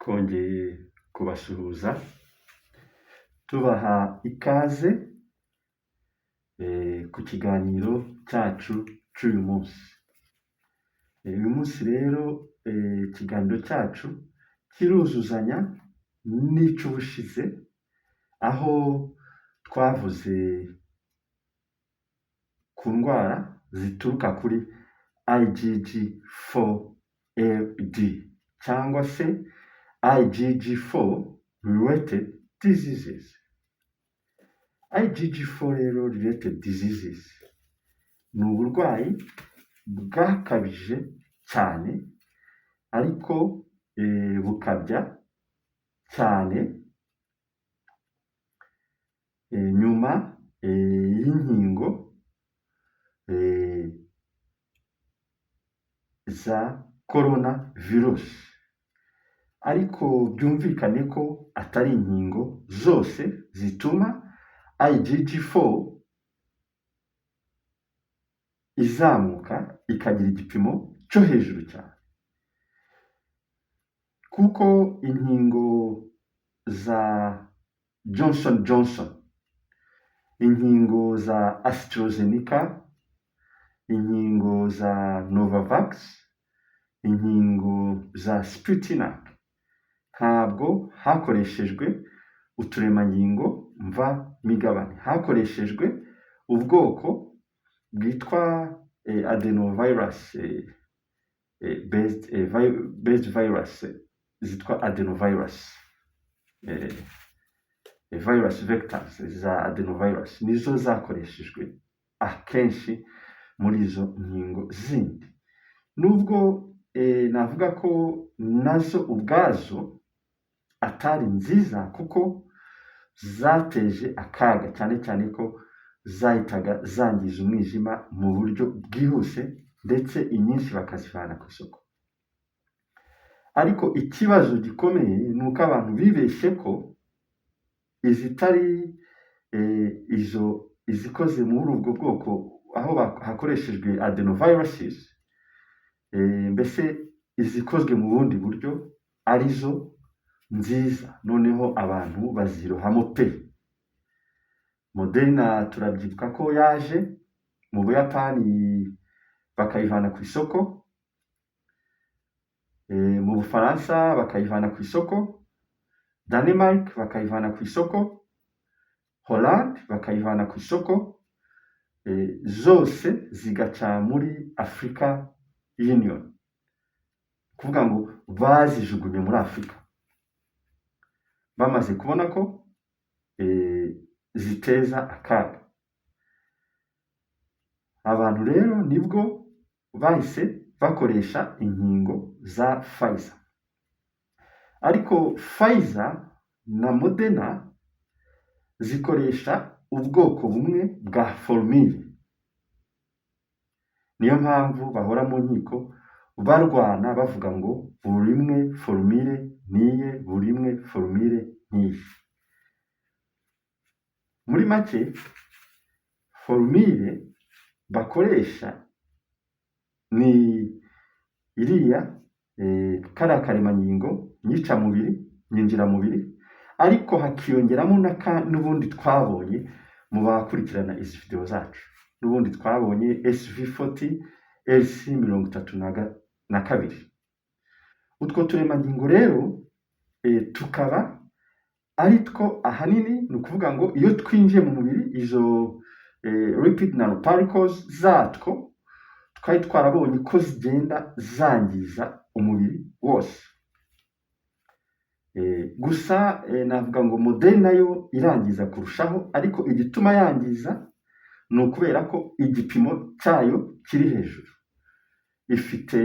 twongeye kubasuhuza tubaha ikaze ku kiganiro cyacu cy'uyu munsi. Uyu munsi rero ikiganiro cyacu kiruzuzanya n'icy'ubushize, aho twavuze ku ndwara zituruka kuri IgG4-RD cyangwa se IgG4 related diseases. IgG4 related diseases ni uburwayi bwakabije cyane ariko bukabya cyane nyuma y'inkingo za corona virus, ariko byumvikane ko atari inkingo zose zituma IgG4 izamuka ikagira igipimo cyo hejuru cyane, kuko inkingo za Johnson Johnson, inkingo za AstraZeneca, inkingo za Novavax, inkingo za Sputnik ntabwo hakoreshejwe uturemangingo mva migabane, hakoreshejwe ubwoko bwitwa adenovirus based virus zitwa adenovirus, virus vectors za adenovirus nizo zakoreshejwe akenshi muri izo nkingo zindi, nubwo navuga ko nazo ubwazo atari nziza kuko zateje akaga, cyane cyane ko zahitaga zangiza umwijima mu buryo bwihuse ndetse inyinshi bakazivana ku isoko. Ariko ikibazo gikomeye ni uko abantu bibeshye ko izitari izikoze muri ubwo bwoko aho hakoreshejwe adenoviruses, mbese izikozwe mu bundi buryo arizo nziza, noneho abantu bazirohamo pe. Moderna turabyibuka ko yaje mu Buyapani bakayivana ku isoko, mu Bufaransa bakayivana ku isoko, Denmark bakayivana ku isoko, Holland bakayivana ku isoko, zose zigaca muri Africa Union, kuvuga ngo bazijugunye muri Afurika bamaze kubona ko ziteza akaga. Abantu rero nibwo bahise bakoresha inkingo za Pfizer, ariko Pfizer na Moderna zikoresha ubwoko bumwe bwa formule, niyo mpamvu bahora mu nkiko barwana bavuga ngo buri imwe formule niye, buri imwe formule niye. Muri make formule bakoresha ni iriya kariya karemangingo nyica-mubiri, nyinjira-mubiri, ariko hakiyongeramo n'ubundi twabonye mu bakurikirana izi video zacu, n'ubundi twabonye SV40 LC32. Utwo turemangingo rero tukaba ari two ahanini, ni ukuvuga ngo iyo twinjiye mu mubiri izo lipid nanoparticles zatwo twari twarabonye ko zigenda zangiza umubiri wose. Gusa navuga ngo Moderna yo irangiza kurushaho, ariko igituma yangiza ni ukubera ko igipimo cyayo kiri hejuru, ifite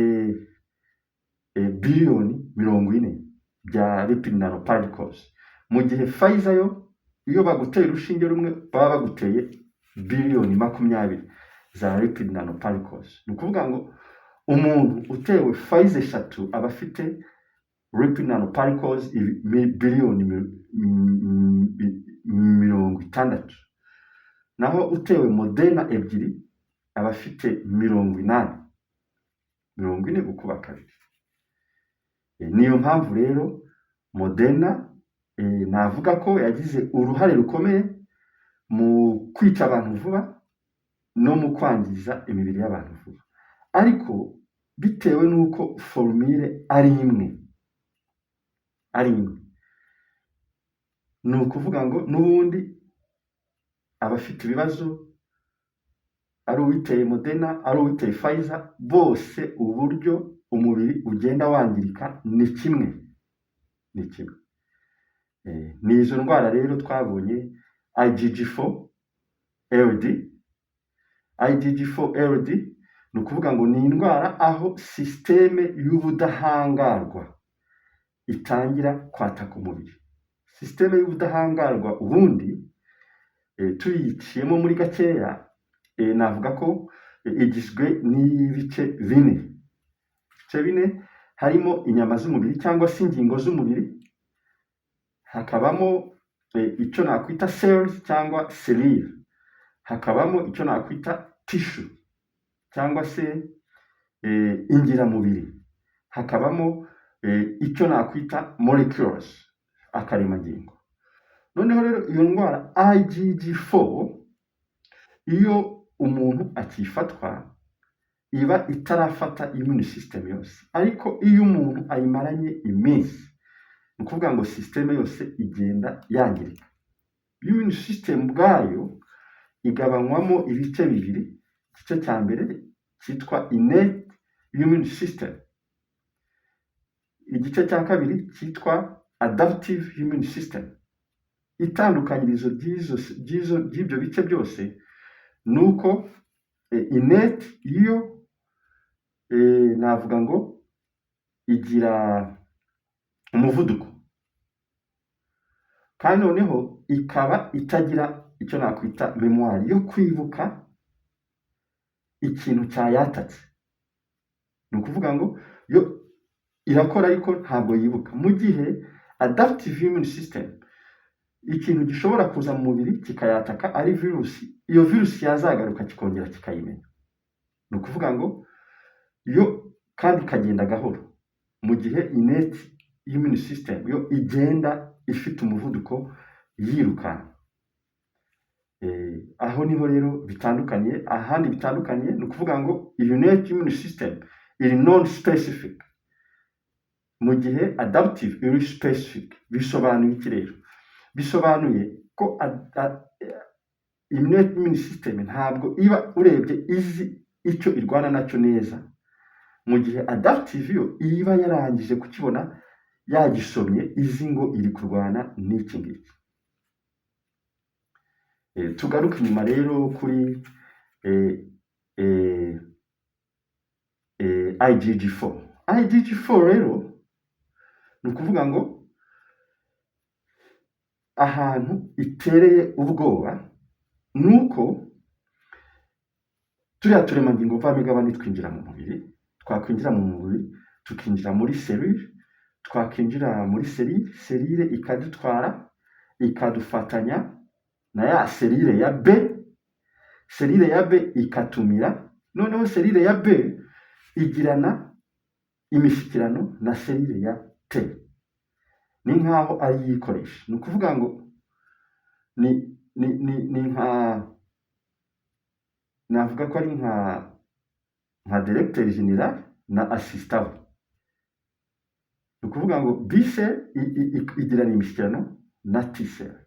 biliyoni 40 bya lipid nanoparticles, mu gihe Pfizer yo iyo baguteye urushinge rumwe baba baguteye biliyoni 20 za lipid nanoparticles. Ni ukuvuga ngo umuntu utewe Pfizer 3 aba afite lipid nanoparticles biliyoni 60, naho utewe Moderna 2 aba afite 40 gukuba kabiri. Niyo mpamvu rero Moderna navuga ko yagize uruhare rukomeye mu kwica abantu vuba no mu kwangiza imibiri y'abantu vuba, ariko bitewe n'uko formule ari imwe ni ukuvuga ngo n'ubundi abafite ibibazo ari uwiteye Moderna ari uwiteye Pfizer bose uburyo umubiri ugenda wangirika ni kimwe. Ni izo ndwara rero twabonye IgG4-LD. IgG4-LD ni ukuvuga ngo ni indwara aho sisiteme y'ubudahangarwa itangira kwataka umubiri. Sisiteme y'ubudahangarwa ubundi tuyiciyemo muri gakeya, navuga ko igizwe n'ibice bine. Ibice bine harimo inyama z'umubiri cyangwa se ingingo z'umubiri, hakabamo icyo nakwita cells cyangwa selile, hakabamo icyo nakwita tissue cyangwa se ingiramubiri, hakabamo icyo nakwita molecules, akaremangingo. Noneho rero iyo ndwara IgG4 iyo umuntu akifatwa iba itarafata immune system yose, ariko iyo umuntu ayimaranye iminsi ni ukuvuga ngo systeme yose igenda yangirika. Immune system bwayo igabanywamo ibice bibiri. Igice cya mbere cyitwa innate immune system, igice cya kabiri cyitwa adaptive immune system. Itandukanyirizo ry'ibyo bice byose ni uko innate iyo navuga ngo igira umuvuduko, kandi noneho ikaba itagira icyo nakwita memoire yo kwibuka ikintu cyayatatse. Ni ukuvuga ngo yo irakora ariko ntabwo yibuka, mu gihe adaptive immune system ikintu gishobora kuza mu mubiri kikayataka ari virusi, iyo virusi yazagaruka kikongera kikayimenya. Ni ukuvuga ngo yo kandi ikagenda gahoro, mu gihe innate immune system yo igenda ifite umuvuduko yirukanka. Aho niho rero bitandukanye. Ahandi bitandukanye ni ukuvuga ngo innate immune system iri non specific, mu gihe adaptive iri specific. Bisobanuye iki rero? Bisobanuye ko innate immune system ntabwo iba urebye izi icyo irwana nacyo neza, mu gihe adaptive yo iba yarangije kukibona yagisomye izi ngo iri kurwana n'iki ngiki. Tugaruke inyuma rero kuri IgG4. IgG4 rero ni ukuvuga ngo ahantu itereye ubwoba ni uko turiya turemangingo mvamigabane twinjira mu mubiri, twakwinjira mu mubiri tukinjira muri selule, twakwinjira muri selile ikadutwara ikadufatanya na ya selile ya B, selile ya B ikatumira, noneho selile ya B igirana imishyikirano na selile ya T, ni nkaho ari yikoresha. Ni ukuvuga ngo ni nka, navuga ko ari nka directeur general na assistant. Ni ukuvuga ngo B cell igirana imishyikirano na T cell.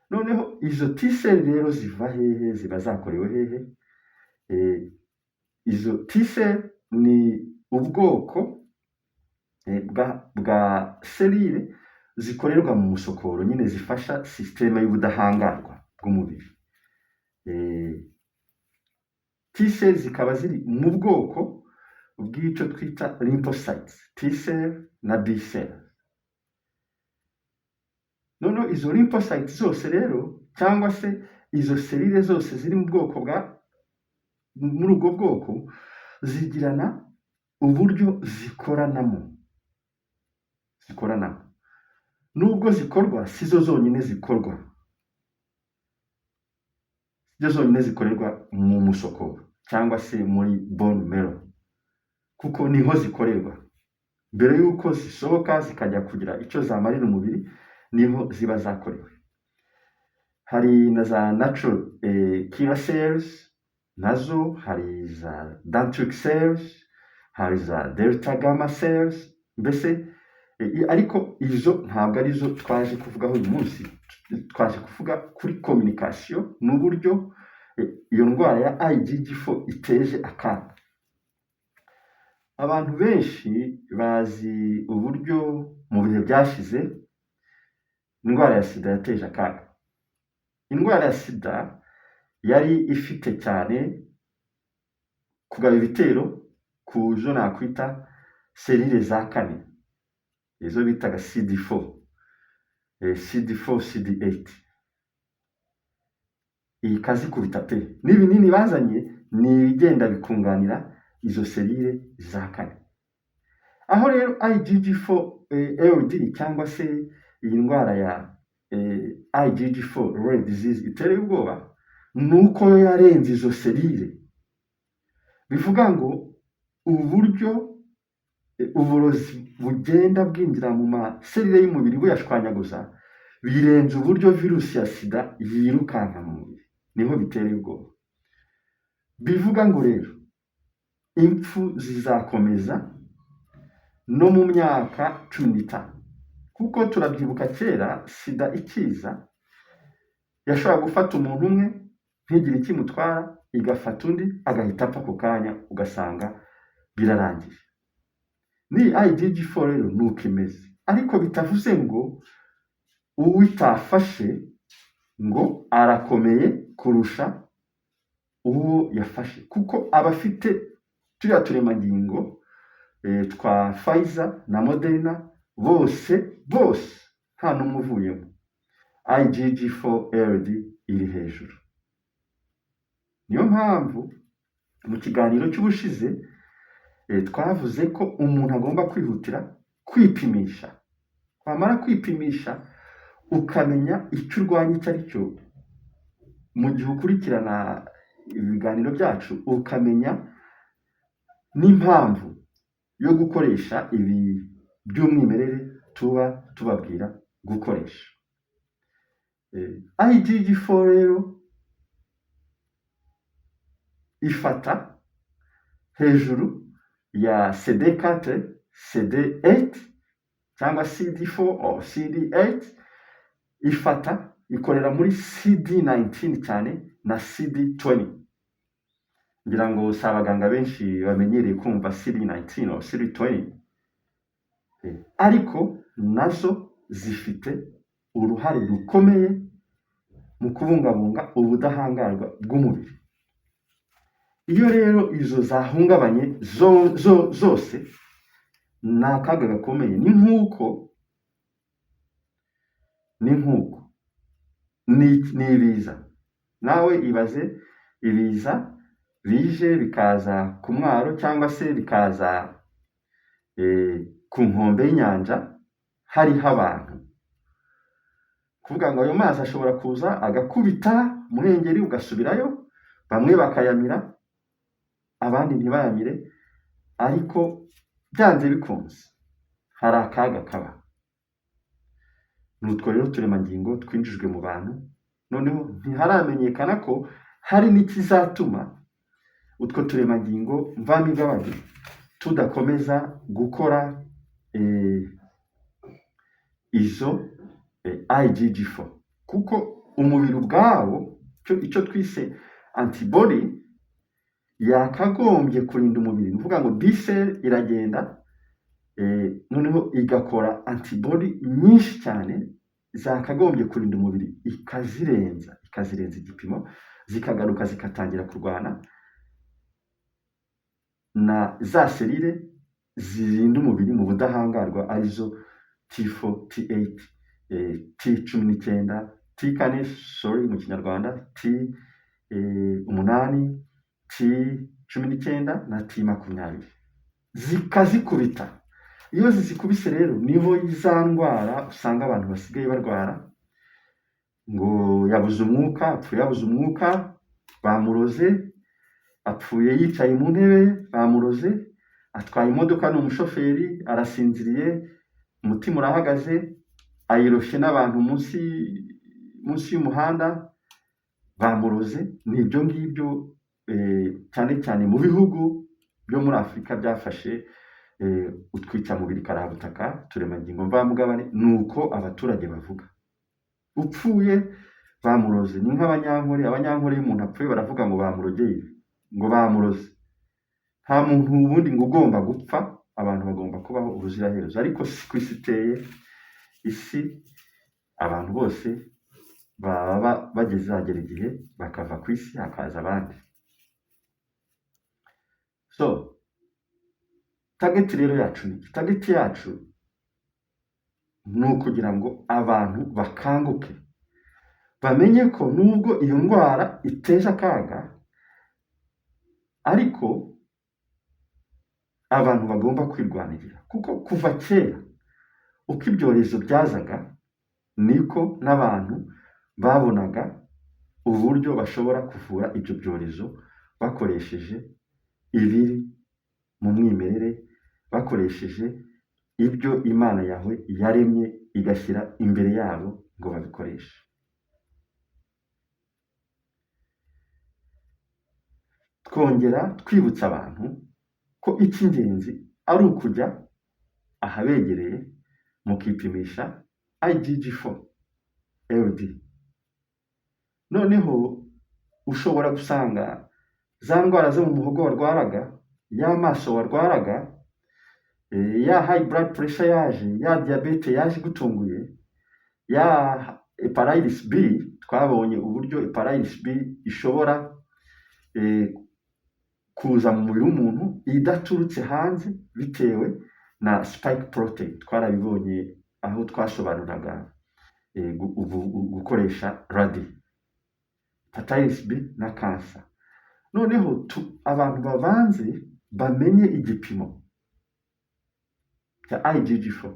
Noneho izo T cell rero ziva hehe? Ziba zakorewe hehe? Izo T cell ni ubwoko bwa selile zikorerwa mu musokoro, nyine zifasha systeme y'ubudahangarwa bw'umubiri. T cell zikaba ziri mu bwoko bw'icyo twita lymphocytes, T cell na B cell. Noneho izo lymphocytes zose rero cyangwa se izo selile zose ziri mu bwoko muri ubwo bwoko zigirana uburyo zikoranamo. Nubwo zikorwa sizo zonyine zikorwa, sizo zonyine zikorerwa mu musokoro cyangwa se muri bone marrow, kuko niho zikorerwa. mbere y'uko zisohoka zikajya kugira icyo zamarira umubiri niho ziba zakorewe. Hari na za natural killer cells, nazo hari za dendritic cells, hari za delta gamma cells, mbese ariko izo ntabwo arizo twaje kuvugaho uyu munsi. Twaje kuvuga kuri communication n'uburyo iyo ndwara ya IgG4 iteje akaga. Abantu benshi bazi uburyo mu bihe byashize indwara ya sida yateje akaga. Indwara ya sida yari ifite cyane kugaba ibitero ku zo nakwita serire za kane, izo bitaga CD4, CD4, CD8. Iyi kazi kubita pe n'ibinini bazanye ni ibigenda bikunganira izo serire za kane. Aho rero IgG4-LD cyangwa se iyi ndwara ya IgG4 rare disease itera ubwoba nuko yarenze izo serire. Bivuga ngo uburyo uburozi bugenda bwinjira mu maserire y'umubiri buyashwanyaguza birenze uburyo virusi ya sida yirukanka mu mubiri, niho bitera ubwoba. Bivuga ngo rero impfu zizakomeza no mu myaka 15, kuko turabyibuka kera sida ikiza yashobora gufata umuntu umwe ntigire ikimutwara, igafata undi agahita apfa ako kanya ugasanga birarangiye. Ni IgG4 rero nuko imeze, ariko bitavuze ngo uwitafashe ngo arakomeye kurusha uwo yafashe, kuko abafite turiya turemangingo twa Pfizer na Moderna bose nta n'umwe uvuyemo, IgG4-LD iri hejuru. Niyo mpamvu mu kiganiro cy'ubushize twavuze ko umuntu agomba kwihutira kwipimisha. Wamara kwipimisha ukamenya icyo urwanya icyo ari cyo, mu gihe ukurikirana ibiganiro byacu ukamenya n'impamvu yo gukoresha ibi by'umwimerere tuba tubabwira gukoresha. IgG4 rero ifata hejuru ya CD4, CD8 cyangwa CD4 or CD8, ikorera muri CD19 cyane na CD20. Ngira ngo si abaganga benshi bamenyereye kumva CD19 or CD20, ariko nazo zifite uruhare rukomeye mu kubungabunga ubudahangarwa bw'umubiri. Iyo rero izo zahungabanye zose ni akaga gakomeye. Ni nk'uko ni ibiza. Nawe ibaze ibiza bije bikaza ku mwaro cyangwa se bikaza ku nkombe y'inyanja hariho abantu. Kuvuga ngo ayo mazi ashobora kuza agakubita muhengeri ugasubirayo, bamwe bakayamira abandi ntibayamire, ariko byanze bikunze hari akaga kaba. Nutwo rero turemangingo twinjijwe mu bantu, noneho ntiharamenyekana ko hari n'ikizatuma utwo turemangingo mvamigabane tudakomeza gukora izo IgG4, kuko umubiri ubwawo icyo twise antibody yakagombye kurinda umubiri. Ni ukuvuga ngo B-cell iragenda noneho igakora antibody nyinshi cyane zakagombye kurinda umubiri, ikazirenza igipimo, zikagaruka zikatangira kurwana na za serire zirinda umubiri mu budahangarwa, arizo T4, T8, T19, T4 mu kinyarwanda, T8, T19 na T20, zikazikubita. Iyo zizikubise rero niho za ndwara usanga abantu basigaye barwara ngo yabuze umwuka, bamuroze, apfuye yicaye mu ntebe, bamuroze, atwaye imodoka, ni umushoferi, arasinziriye, umutima urahagaze, ayiroshe n'abantu munsi y'umuhanda, bamuroze. Ni ibyo ngibyo cyane cyane mu bihugu byo muri Afurika byafashe utwicamubiri karabutaka, turemangingo mvamugabane, ni uko abaturage bavuga. Upfuye bamuroze, ni nk'abanyankore. Abanyankore iyo umuntu apfuye baravuga ngo bamurogeye, ngo bamuroze. Nta muntu ubundi ngo ugomba gupfa, abantu bagomba kubaho ubuziraherezo. Ariko siko isi iteye. Isi abantu bose baba bageze hagera igihe bakava ku isi, hakaza abandi. So target rero yacu ni target yacu ni ukugira ngo abantu bakanguke, bamenye ko nubwo iyo ndwara iteje akaga, ariko abantu bagomba kwirwanirira. Kuko kuva kera uko ibyorezo byazaga, niko n'abantu babonaga uburyo bashobora kuvura ibyo byorezo bakoresheje ibiri mu mwimerere, bakoresheje ibyo Imana yawe yaremye igashyira imbere yabo ngo babikoreshe. Twongera twibutsa abantu ko icy'ingenzi ari ukujya ahabegereye mukipimisha IgG4 LD. Noneho ushobora gusanga za ndwara zo mu muhogo warwaraga, y'amaso warwaraga, ya high blood pressure yaje, ya diabete yaje gutunguye, ya hepatitis B. Twabonye uburyo hepatitis B ishobora kuza mu mubiri w'umuntu idaturutse hanze bitewe na spike protein. Twarabibonye aho twasobanuraga gukoresha radi, hepatitis B na cancer. Noneho abantu babanze bamenye igipimo cya IgG4,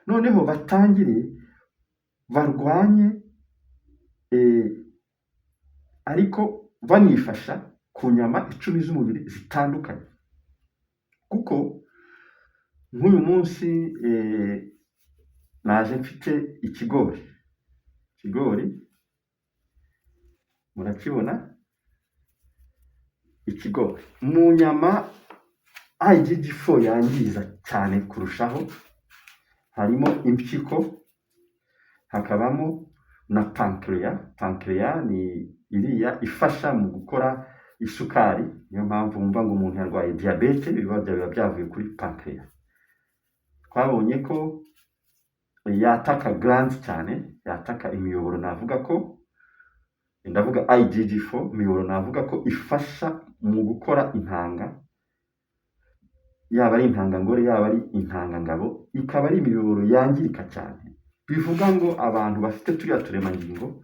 noneho batangire barwanye, ariko banifasha ku nyama 10 z'umubiri zitandukanye. Kuko nk'uyu munsi naje mfite ikigori, murakibona ikigori mu nyama. IgG4 yangiza cyane kurushaho harimo impyiko, hakabamo na pancreas ni iriya ifasha mu gukora isukari. Niyo mpamvu mumva ngo umuntu yarwaye diabete, biba byavuye kuri pancreas. Twabonye ko yataka glands cyane, yataka imiyoboro. Ndavuga IgG4 imiyoboro, navuga ko ifasha mu gukora intanga, yaba ari intangangore yaba ari intangangabo, ikaba ari imiyoboro yangirika cyane. Bivuga ngo abantu bafite turiya turemangingo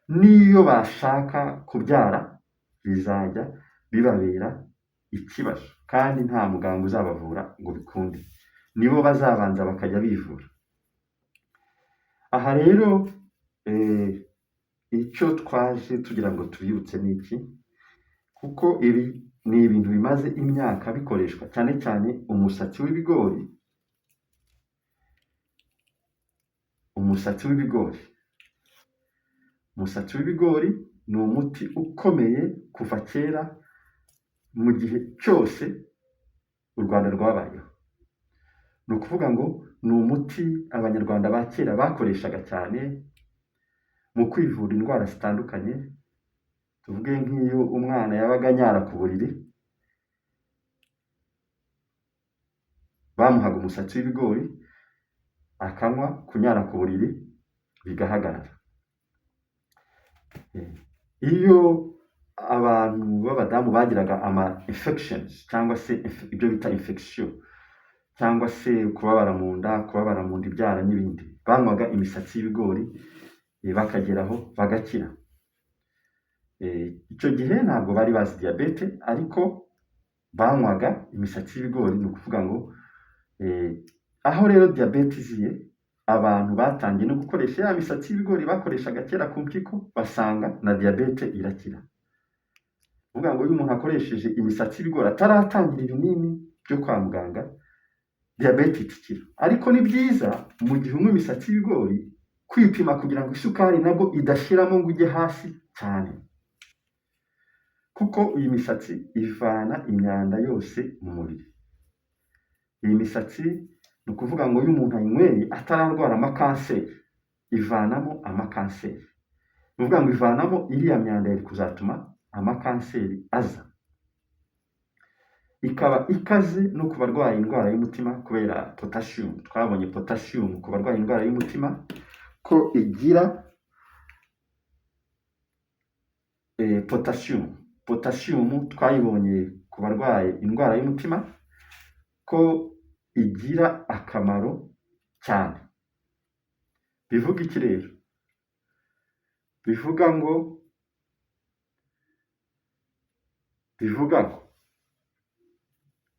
niyo bashaka kubyara bizajya bibabera ikibazo, kandi nta muganga uzabavura ngo bikunde, nibo bazabanza bakajya bivura. Aha rero icyo twaje tugira ngo tubibutse ni iki, kuko ibi ni ibintu bimaze imyaka bikoreshwa, cyane cyane umusatsi w'ibigori. Umusatsi w'ibigori ni umuti ukomeye kuva kera, mu gihe cyose u Rwanda rwabayeho. Ni ukuvuga ngo ni umuti abanyarwanda ba kera bakoreshaga cyane mu kwivura indwara zitandukanye. Tuvuge nk'iyo umwana yabaga anyara ku buriri, bamuhaga umusatsi w'ibigori akanywa, kunyara ku buriri bigahagarara. Iyo abantu b'abadamu bagiraga ama infections cyangwa se ibyo bita infection, cyangwa se kubabara mu nda, ibyara n'ibindi, banywaga imisatsi y'ibigori bakageraho bagakira. Icyo gihe ntabwo bari bazi diabete, ariko banywaga imisatsi y'ibigori. Ni ukuvuga ngo aho rero diabete iziye, abantu batangiye no gukoresha ya misatsi y'ibigori bakoreshaga kera ku mpyiko, basanga na diabete irakira. Uvuga ngo iyo umuntu akoresheje imisatsi y'ibigori ataratangira ibinini, byo kwa muganga diyabete ikira. Ariko ni byiza mu gihe unywa imisatsi y'ibigori kwipima kugira ngo isukari nabwo idashiramo ngo ujye hasi cyane, kuko iyi misatsi ivana imyanda yose mu mubiri. Iyi misatsi ni ukuvuga ngo iyo umuntu ayinyweye atararwara amakanseri, ivanamo amakanseri. Ni ukuvuga ngo ivanamo iriya myanda yari kuzatuma amakanseri aza. Ikaba ikaze no ku barwaye indwara y'umutima kubera potassium. Twabonye potassium ku barwaye indwara y'umutima ko igira potassium twayibonye ku barwaye indwara y'umutima ko igira akamaro cyane. Bivuga iki rero?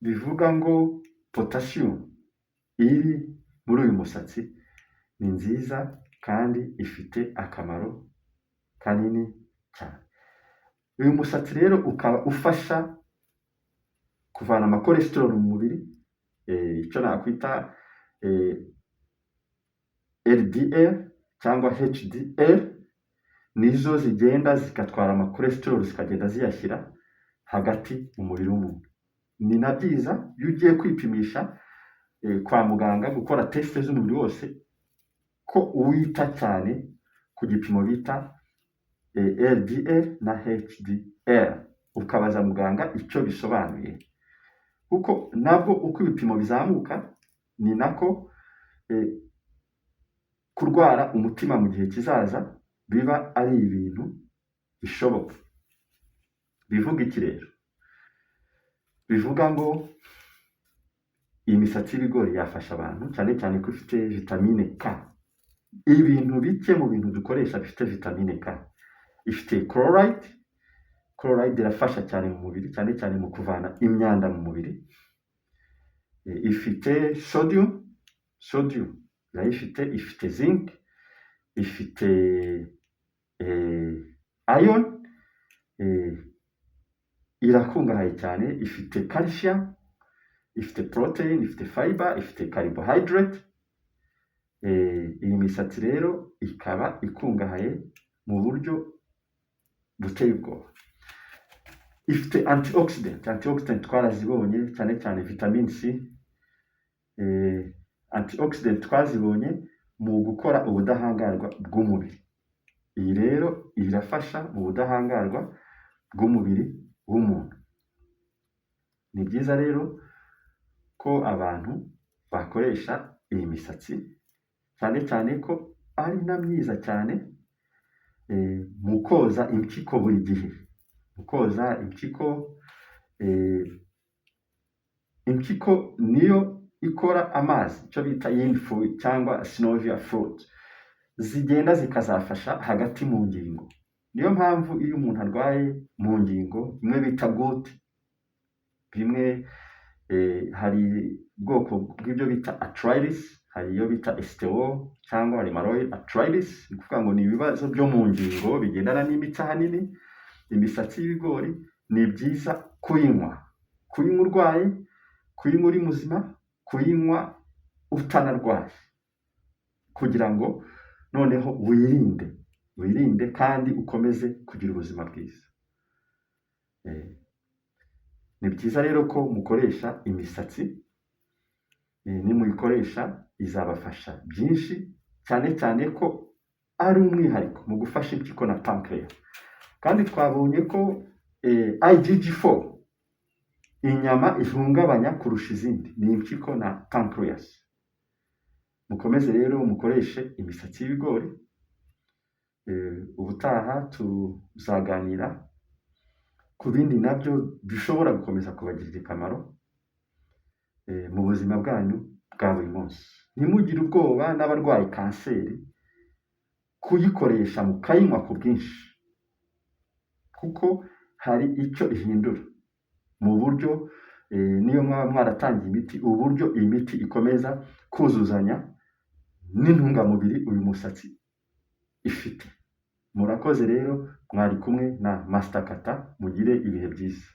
Bivuga ngo potassium iri muri uyu musatsi ni nziza kandi ifite akamaro kanini cyane. Uyu musatsi rero ukaba ufasha kuvana amakolesterol mu mubiri, icyo nakwita LDL cyangwa HDL, nizo zigenda zigatwara amakolesterol zikagenda ziyashyira hagati mu mubiri w'umuntu. Ni na byiza iyo ugiye kwipimisha kwa muganga gukora test z'umubiri wose ko wita cyane ku gipimo bita LDL na HDL, ukabaza muganga icyo bisobanuye, kuko nabwo uko ibipimo bizamuka ni nako kurwara umutima mu gihe kizaza biba ari ibintu bishoboka. Bivuga iki rero? Bivuga ngo iyi misatsi y'ibigori yafasha abantu cyane cyane ko ifite vitamine K. Ibintu bike mu bintu dukoresha bifite vitamine K. Ifite chloride irafasha cyane mu mubiri, cyane cyane mu kuvana imyanda mu mubiri. Ifite sodium ifite zinc, ifite iron, irakungahaye cyane, ifite calcium, ifite protein, ifite fiber, ifite carbohydrate. Iyi misatsi rero ikaba ikungahaye mu buryo buteye ubwoba. Ifite antioxidant twarazibonye, cyane cyane vitamine C. Antioxidant twazibonye mu gukora ubudahangarwa bw'umubiri. Iyi rero irafasha mu budahangarwa bw'umubiri w'umuntu. Ni byiza rero ko abantu bakoresha iyi misatsi, cyane cyane ko ari na myiza cyane mu koza impyiko buri gihe. Mu koza impyiko niyo ikora amazi, icyo bita yin fluid cyangwa synovial fluid, zigenda zikazafasha hagati mu ngingo. Niyo mpamvu iyo umuntu arwaye mu ngingo bimwe bita gout, bimwe hari ubwoko bw'ibyo bita arthritis, hari iyo bita osteo cyangwa rheumatoid arthritis, ni ukuvuga ngo ni ibibazo byo mu ngingo bigendana n'imitsi ahanini. Imisatsi y'ibigori ni byiza kuyinywa urwaye, kuyinywa uri muzima, kuyinywa utanarwaye, kugira ngo noneho wirinde kandi ukomeze kugira ubuzima bwiza. Ni byiza rero ko mukoresha imisatsi, nimuyikoresha izabafasha byinshi, cyane cyane ko ari umwihariko mu gufasha impyiko na pancreas. Kandi twabonye ko IgG4 inyama ihungabanya kurusha izindi ni impyiko na pancreas. Mukomeze rero mukoreshe imisatsi y'ibigori. Ubutaha tuzaganira ku bindi nabyo bishobora gukomeza kubagirira akamaro mu buzima bwanyu bwa buri munsi. Ntimugire ubwoba n'abarwaye kanseri kuyikoresha mukayinywa ku bwinshi, kuko hari icyo ihindura mu buryo niyo mwaba mwaratangiye imiti, uburyo iyi miti ikomeza kuzuzanya n'intungamubiri uyu musatsi ifite. Murakoze rero, mwari kumwe na Master Kata, mugire ibihe byiza.